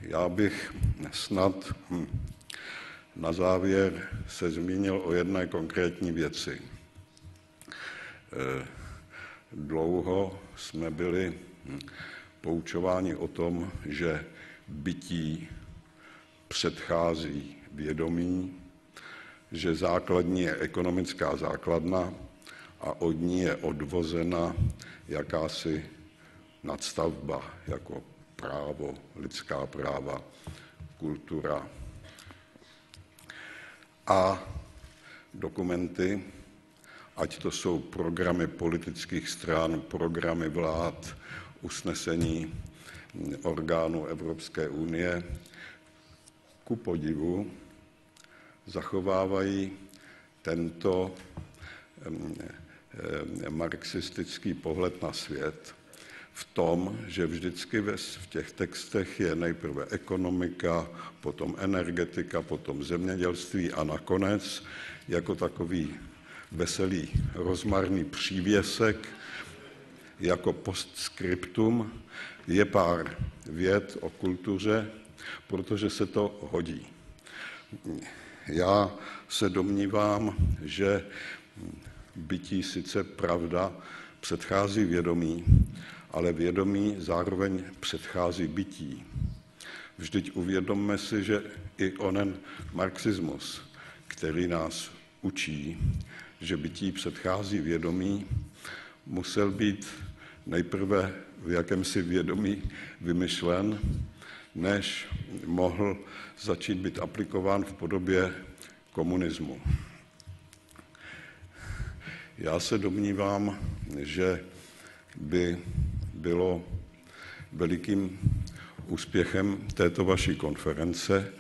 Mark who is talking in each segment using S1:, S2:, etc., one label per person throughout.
S1: Já bych snad na závěr se zmínil o jedné konkrétní věci. Dlouho jsme byli poučováni o tom, že bytí předchází vědomí, že základní je ekonomická základna a od ní je odvozena jakási nadstavba, jako právo, lidská práva, kultura. A dokumenty, ať to jsou programy politických stran, programy vlád, usnesení orgánů Evropské unie, ku podivu zachovávají tento marxistický pohled na svět v tom, že vždycky v těch textech je nejprve ekonomika, potom energetika, potom zemědělství a nakonec jako takový veselý rozmarný přívěsek, jako postscriptum je pár vět o kultuře, protože se to hodí. Já se domnívám, že bytí sice pravda předchází vědomí, ale vědomí zároveň předchází bytí. Vždyť uvědomme si, že i onen marxismus, který nás učí, že bytí předchází vědomí, musel být nejprve v jakémsi vědomí vymyšlen, než mohl začít být aplikován v podobě komunismu. Já se domnívám, že by bylo velikým úspěchem této vaší konference,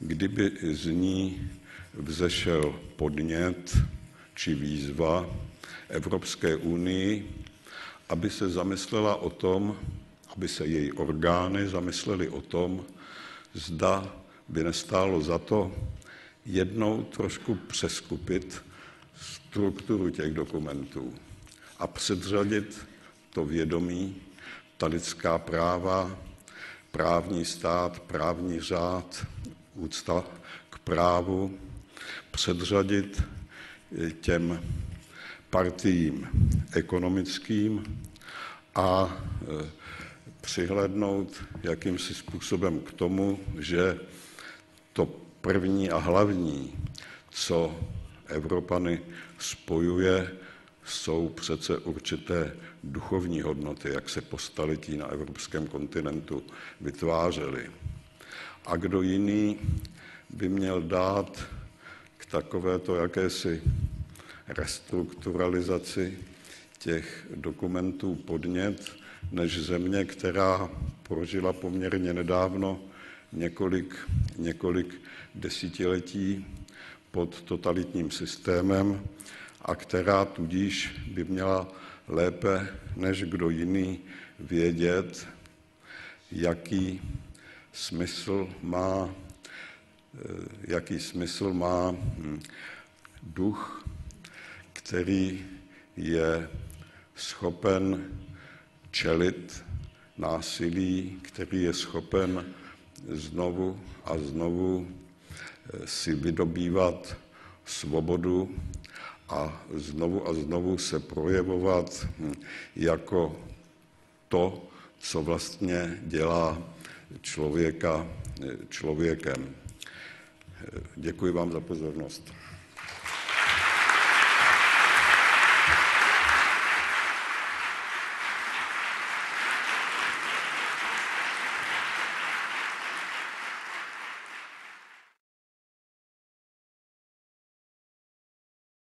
S1: kdyby z ní vzešel podnět či výzva Evropské unii, aby se zamyslela o tom, aby se její orgány zamyslely o tom, zda by nestálo za to jednou trošku přeskupit strukturu těch dokumentů a předřadit to vědomí, ta lidská práva, právní stát, právní řád, úcta k právu, předřadit těm partiím ekonomickým a přihlédnout jakýmsi způsobem k tomu, že to první a hlavní, co Evropany spojuje, jsou přece určité duchovní hodnoty, jak se po staletí na evropském kontinentu vytvářely. A kdo jiný by měl dát k takovéto jakési restrukturalizaci těch dokumentů podnět, než země, která prožila poměrně nedávno několik desetiletí pod totalitním systémem a která tudíž by měla lépe než kdo jiný vědět, jaký smysl má duch, který je schopen čelit násilí, který je schopen znovu a znovu si vydobývat svobodu a znovu se projevovat jako to, co vlastně dělá člověka člověkem. Děkuji vám za pozornost.